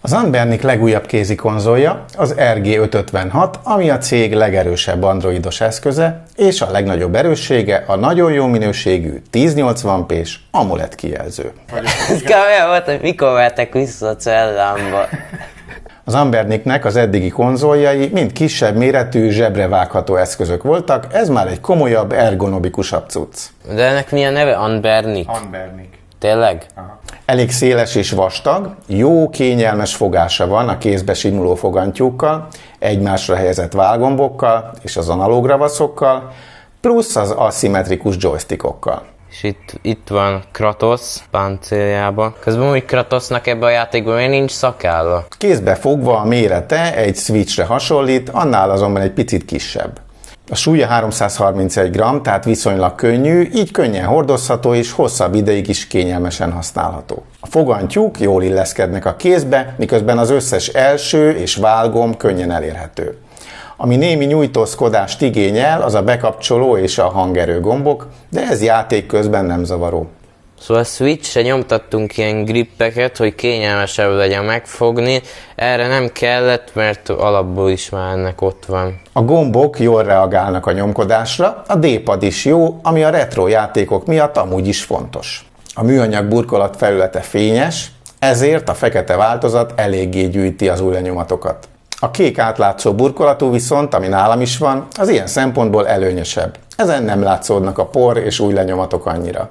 Az Anbernic legújabb kézi konzolja az RG556, ami a cég legerősebb androidos eszköze, és a legnagyobb erőssége a nagyon jó minőségű 1080p-s AMOLED kijelző. Ez olyan volt, hogy mikor vettek vissza a cellámba. Az Anbernicnek az eddigi konzoljai mind kisebb méretű, zsebre vágható eszközök voltak, ez már egy komolyabb, ergonomikusabb cucc. De ennek mi a neve? Anbernic? Anbernic. Tényleg? Aha. Elég széles és vastag, jó, kényelmes fogása van a kézbe simuló fogantyúkkal, egymásra helyezett válgombokkal és az analóg ravaszokkal, plusz az aszimmetrikus joystickokkal. És itt van Kratos páncéljában. Közben úgy Kratosnak ebben a játékban még nincs szakálla. Kézbe fogva a mérete egy Switchre hasonlít, annál azonban egy picit kisebb. A súlya 331 g, tehát viszonylag könnyű, így könnyen hordozható és hosszabb ideig is kényelmesen használható. A fogantyúk jól illeszkednek a kézbe, miközben az összes első és válgomb könnyen elérhető. Ami némi nyújtózkodást igényel, az a bekapcsoló és a hangerő gombok, de ez játék közben nem zavaró. Szóval a Switch-re nyomtattunk ilyen grippeket, hogy kényelmesebb legyen megfogni, erre nem kellett, mert alapból is már ennek ott van. A gombok jól reagálnak a nyomkodásra, a D-pad is jó, ami a retro játékok miatt amúgy is fontos. A műanyag burkolat felülete fényes, ezért a fekete változat eléggé gyűjti az új lenyomatokat. A kék átlátszó burkolatú viszont, ami nálam is van, az ilyen szempontból előnyösebb. Ezen nem látszódnak a por és új lenyomatok annyira.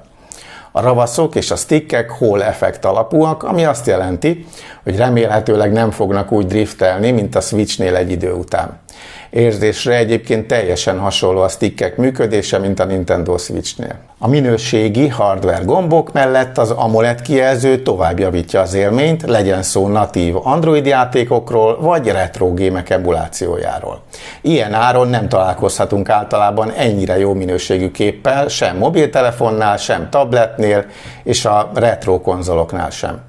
A ravaszok és a stickek Hall effekt alapúak, ami azt jelenti, hogy remélhetőleg nem fognak úgy driftelni, mint a Switchnél egy idő után. Érzésre egyébként teljesen hasonló a stickek működése, mint a Nintendo Switchnél. A minőségi hardware gombok mellett az AMOLED kijelző tovább javítja az élményt, legyen szó natív Android játékokról vagy retro gémek emulációjáról. Ilyen áron nem találkozhatunk általában ennyire jó minőségű képpel, sem mobiltelefonnál, sem tabletnél és a retro konzoloknál sem.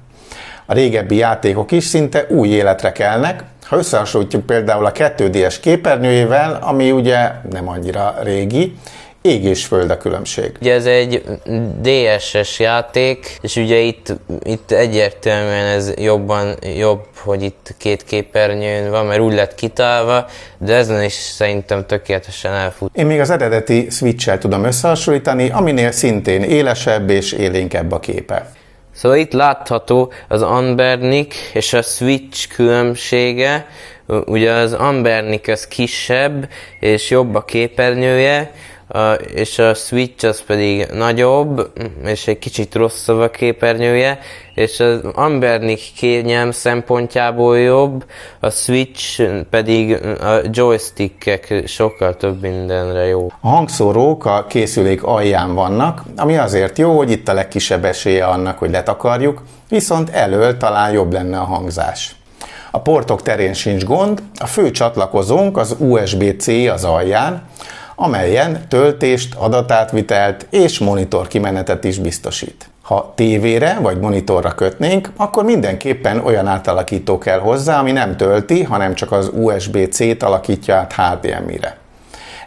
A régebbi játékok is szinte új életre kelnek, ha összehasonlítjuk például a 2DS képernyőjével, ami ugye nem annyira régi, ég és föld a különbség. Ugye ez egy DSS játék, és ugye itt egyértelműen ez jobb, hogy itt két képernyőn van, mert úgy lett kitálva, de ezen is szerintem tökéletesen elfut. Én még az eredeti Switch-el tudom összehasonlítani, aminél szintén élesebb és élénkebb a képe. Szóval itt látható az Anbernic és a Switch különbsége. Ugye az Anbernic az kisebb és jobb a képernyője, és a Switch az pedig nagyobb, és egy kicsit rosszabb a képernyője, és az Anbernic kényelm szempontjából jobb, a Switch pedig a joystickek sokkal több mindenre jó. A hangszórók a készülék alján vannak, ami azért jó, hogy itt a legkisebb esélye annak, hogy letakarjuk, viszont elől talán jobb lenne a hangzás. A portok terén sincs gond, a fő csatlakozónk az USB-C az alján, amelyen töltést, adatátvitelt és monitor kimenetet is biztosít. Ha tévére vagy monitorra kötnénk, akkor mindenképpen olyan átalakító kell hozzá, ami nem tölti, hanem csak az USB-C-t alakítja át HDMI-re.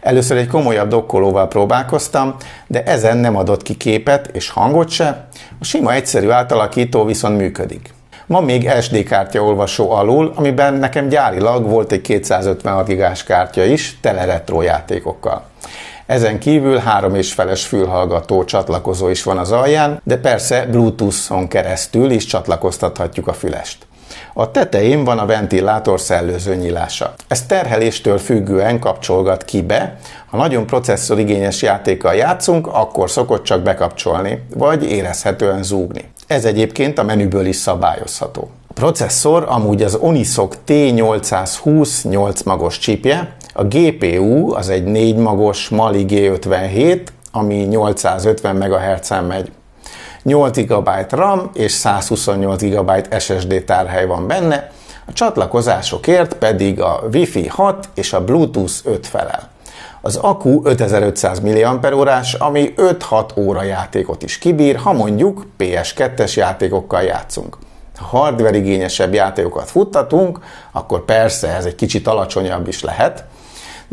Először egy komolyabb dokkolóval próbálkoztam, de ezen nem adott ki képet és hangot se, a sima egyszerű átalakító viszont működik. Van még SD kártyaolvasó alul, amiben nekem gyárilag volt egy 256 gigás kártya is, tele retro játékokkal. Ezen kívül 3,5-es fülhallgató csatlakozó is van az alján, de persze Bluetooth-on keresztül is csatlakoztathatjuk a fülest. A tetején van a ventilátor szellőző nyílása. Ez terheléstől függően kapcsolgat ki be, ha nagyon processzorigényes játékkal játszunk, akkor szokott csak bekapcsolni, vagy érezhetően zúgni. Ez egyébként a menüből is szabályozható. A processzor amúgy az Onisoc T820 8 magos chipje, a GPU az egy 4 magos Mali G57, ami 850 MHz-en megy. 8 GB RAM és 128 GB SSD tárhely van benne, a csatlakozásokért pedig a Wi-Fi 6 és a Bluetooth 5 felel. Az akku 5500 mAh, ami 5-6 óra játékot is kibír, ha mondjuk PS2-es játékokkal játszunk. Ha hardware igényesebb játékokat futtatunk, akkor persze ez egy kicsit alacsonyabb is lehet,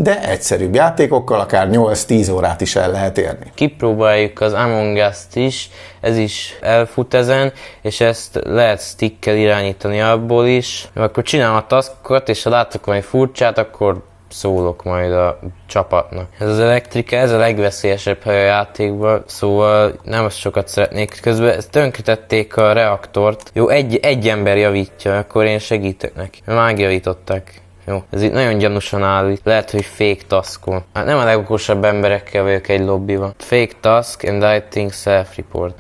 de egyszerűbb játékokkal akár 8-10 órát is el lehet érni. Kipróbáljuk az Among Us-t is, ez is elfut ezen, és ezt lehet stickkel irányítani abból is. Akkor csinálom a taskokat, és ha látok valami furcsát, akkor szólok majd a csapatnak. Ez az elektrika, ez a legveszélyesebb hely a játékban, szóval nem azt sokat szeretnék. Közben ezt tönkretették a reaktort. Jó, egy ember javítja, akkor én segítek neki. Megjavították. Jó, ez itt nagyon gyanúsan áll itt. Lehet, hogy fake taskol. Hát nem a legokosabb emberekkel vagyok egy lobbiban. Fake task and I think self-report.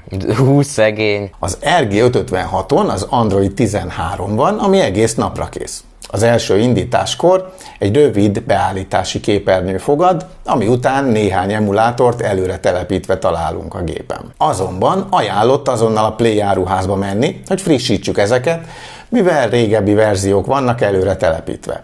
Szegény. Az RG556-on az Android 13 van, ami egész napra kész. Az első indításkor egy rövid beállítási képernyő fogad, ami után néhány emulátort előre telepítve találunk a gépen. Azonban ajánlott azonnal a Play áruházba menni, hogy frissítsük ezeket, mivel régebbi verziók vannak előre telepítve.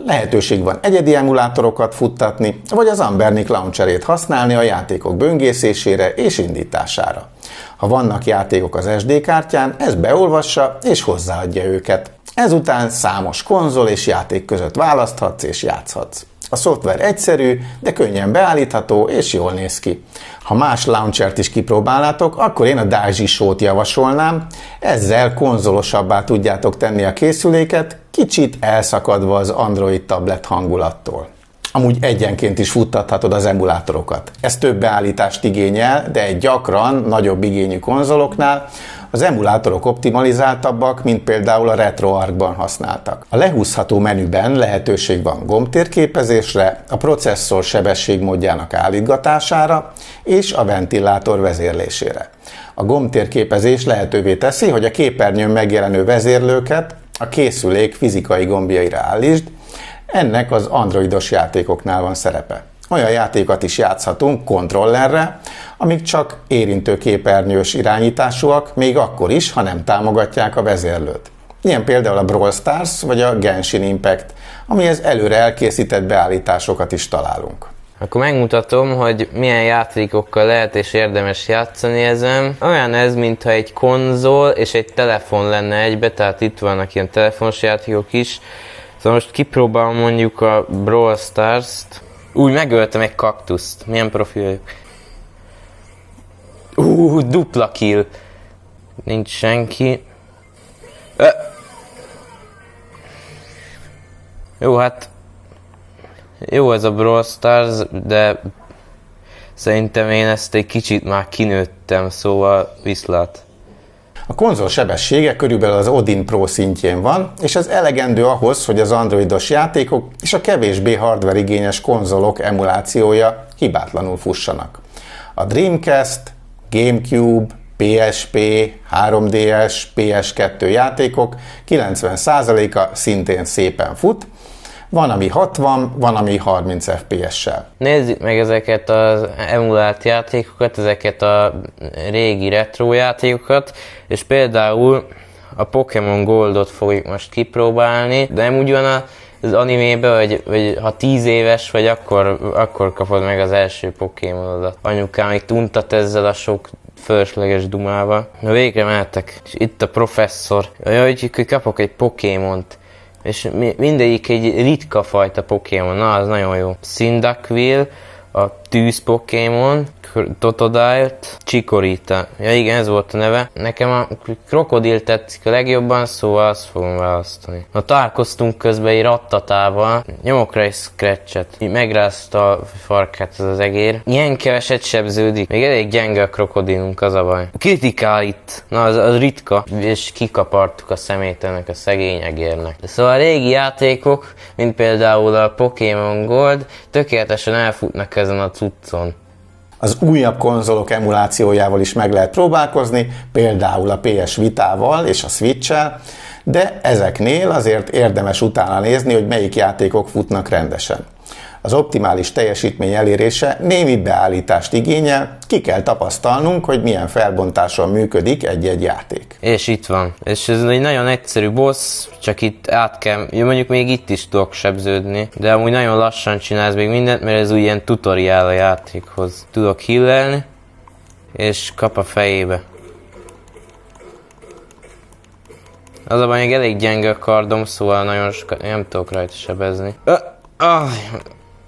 Lehetőség van egyedi emulátorokat futtatni, vagy az Anbernic launcherét használni a játékok böngészésére és indítására. Ha vannak játékok az SD kártyán, ez beolvassa és hozzáadja őket. Ezután számos konzol és játék között választhatsz és játszhatsz. A szoftver egyszerű, de könnyen beállítható és jól néz ki. Ha más launchert is kipróbálnátok, akkor én a Daisy Show-t javasolnám, ezzel konzolosabbá tudjátok tenni a készüléket, kicsit elszakadva az Android tablet hangulattól. Amúgy egyenként is futtathatod az emulátorokat. Ez több beállítást igényel, de egy gyakran nagyobb igényű konzoloknál az emulátorok optimalizáltabbak, mint például a RetroArch-ban használtak. A lehúzható menüben lehetőség van gombtérképezésre, a processzor sebességmódjának állítgatására és a ventilátor vezérlésére. A gombtérképezés lehetővé teszi, hogy a képernyőn megjelenő vezérlőket a készülék fizikai gombjaira állítsd, ennek az androidos játékoknál van szerepe. Olyan játékokat is játszhatunk kontrollerre, amik csak érintőképernyős irányításúak, még akkor is, ha nem támogatják a vezérlőt. Ilyen például a Brawl Stars vagy a Genshin Impact, amihez előre elkészített beállításokat is találunk. Akkor megmutatom, hogy milyen játékokkal lehet és érdemes játszani ezen. Olyan ez, mintha egy konzol és egy telefon lenne egybe, tehát itt vannak ilyen telefonos játékok is. Szóval most kipróbálom mondjuk a Brawl Stars-t. Úgy megöltem egy kaktuszt. Milyen profi vagyok. Dupla kill. Nincs senki. Jó, hát jó ez a Brawl Stars, de szerintem én ezt egy kicsit már kinőttem, szóval viszlát. A konzol sebessége körülbelül az Odin Pro szintjén van, és ez elegendő ahhoz, hogy az androidos játékok és a kevésbé hardware igényes konzolok emulációja hibátlanul fussanak. A Dreamcast, GameCube, PSP, 3DS, PS2 játékok 90%-a szintén szépen fut, van, ami 60, van, ami 30 FPS-sel. Nézzük meg ezeket az emulált játékokat, ezeket a régi retro játékokat, és például a Pokémon Goldot fogjuk most kipróbálni, de nem úgy van az animében, hogy ha 10 éves vagy, akkor kapod meg az első Pokémonodat. Anyukám még tuntat ezzel a sok fölösleges dumával. Na végre mehetek. És itt a professzor. Hogy kapok egy Pokémont. És mindegyik egy ritka fajta Pokémon, na az nagyon jó. Cyndaquil, a tűz Pokémon, Totodile-t, Chikorita. Ja igen, ez volt a neve. Nekem a krokodil tetszik a legjobban, szóval azt fogom választani. Na találkoztunk közben egy rattatával, nyomok rá egy scratchet. Így megrázta a farkát ez az egér. Ilyen keveset sebződik. Még elég gyenge a krokodilunk, az a baj. Kritikál itt. Na az ritka. És kikapartuk a szemét ennek a szegény egérnek. De szóval a régi játékok, mint például a Pokémon Gold, tökéletesen elfutnak ezen a cuccon. Az újabb konzolok emulációjával is meg lehet próbálkozni, például a PS Vitával és a Switch-el, de ezeknél azért érdemes utána nézni, hogy melyik játékok futnak rendesen. Az optimális teljesítmény elérése némi beállítást igényel, ki kell tapasztalnunk, hogy milyen felbontáson működik egy-egy játék. És itt van. És ez egy nagyon egyszerű boss, csak itt át kell, mondjuk még itt is tudok sebződni, de amúgy nagyon lassan csinálsz még mindent, mert ez úgy ilyen tutoriál a játékhoz. Tudok healelni, és kap a fejébe. Az a baj, még elég gyenge a kardom, szóval nagyon sokat nem tudok rajta sebezni.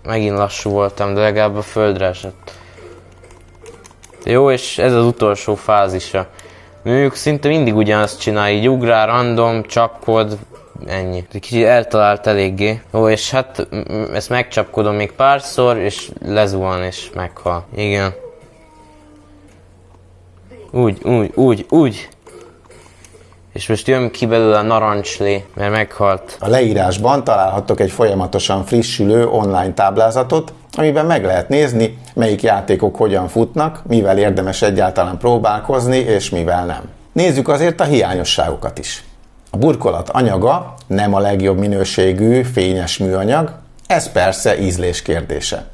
megint lassú voltam, de legalább a földre esett. Jó, és ez az utolsó fázisa. Ők szinte mindig ugyanazt csinálja, így ugrál, random, csapkod, ennyi. Kicsit eltalált eléggé. Jó, és hát ezt megcsapkodom még párszor, és lezuhan, és meghal. Igen. Úgy. És most jön ki belőle a narancslé, mert meghalt. A leírásban találhattok egy folyamatosan frissülő online táblázatot, amiben meg lehet nézni, melyik játékok hogyan futnak, mivel érdemes egyáltalán próbálkozni, és mivel nem. Nézzük azért a hiányosságokat is. A burkolat anyaga nem a legjobb minőségű, fényes műanyag, ez persze ízlés kérdése.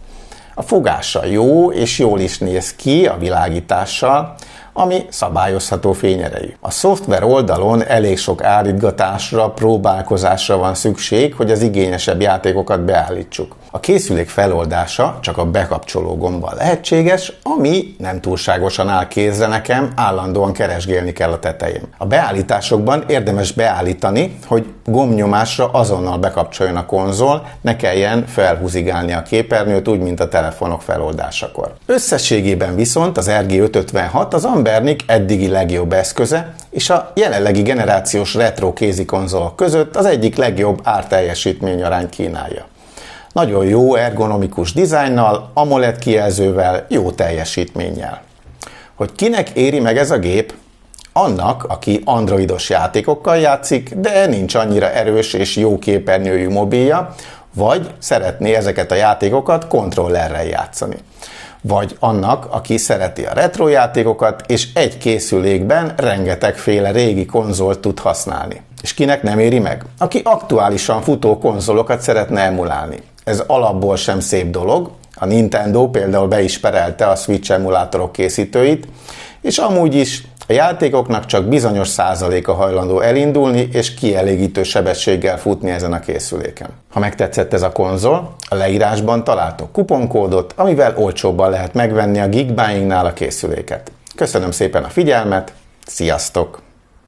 A fogása jó, és jól is néz ki a világítással, ami szabályozható fényerejű. A szoftver oldalon elég sok állítgatásra, próbálkozásra van szükség, hogy az igényesebb játékokat beállítsuk. A készülék feloldása csak a bekapcsoló gombbal lehetséges, ami nem túlságosan áll kézre nekem, állandóan keresgélni kell a tetején. A beállításokban érdemes beállítani, hogy gombnyomásra azonnal bekapcsoljon a konzol, ne kelljen felhúzigálni a képernyőt, úgy, mint a telefonok feloldásakor. Összességében viszont az RG556 az Anbernic eddigi legjobb eszköze, és a jelenlegi generációs retro kézikonzolok között az egyik legjobb árteljesítmény-arányt kínálja. Nagyon jó ergonomikus dizájnnal, AMOLED kijelzővel, jó teljesítménnyel. Hogy kinek éri meg ez a gép? Annak, aki androidos játékokkal játszik, de nincs annyira erős és jó képernyőjű mobilja, vagy szeretné ezeket a játékokat kontrollerrel játszani. Vagy annak, aki szereti a retro játékokat, és egy készülékben rengetegféle régi konzolt tud használni. És kinek nem éri meg? Aki aktuálisan futó konzolokat szeretne emulálni. Ez alapból sem szép dolog, a Nintendo például be is perelte a Switch emulátorok készítőit, és amúgy is a játékoknak csak bizonyos százaléka hajlandó elindulni és kielégítő sebességgel futni ezen a készüléken. Ha megtetszett ez a konzol, a leírásban találtok kuponkódot, amivel olcsóbban lehet megvenni a Geekbuyingnál a készüléket. Köszönöm szépen a figyelmet, sziasztok!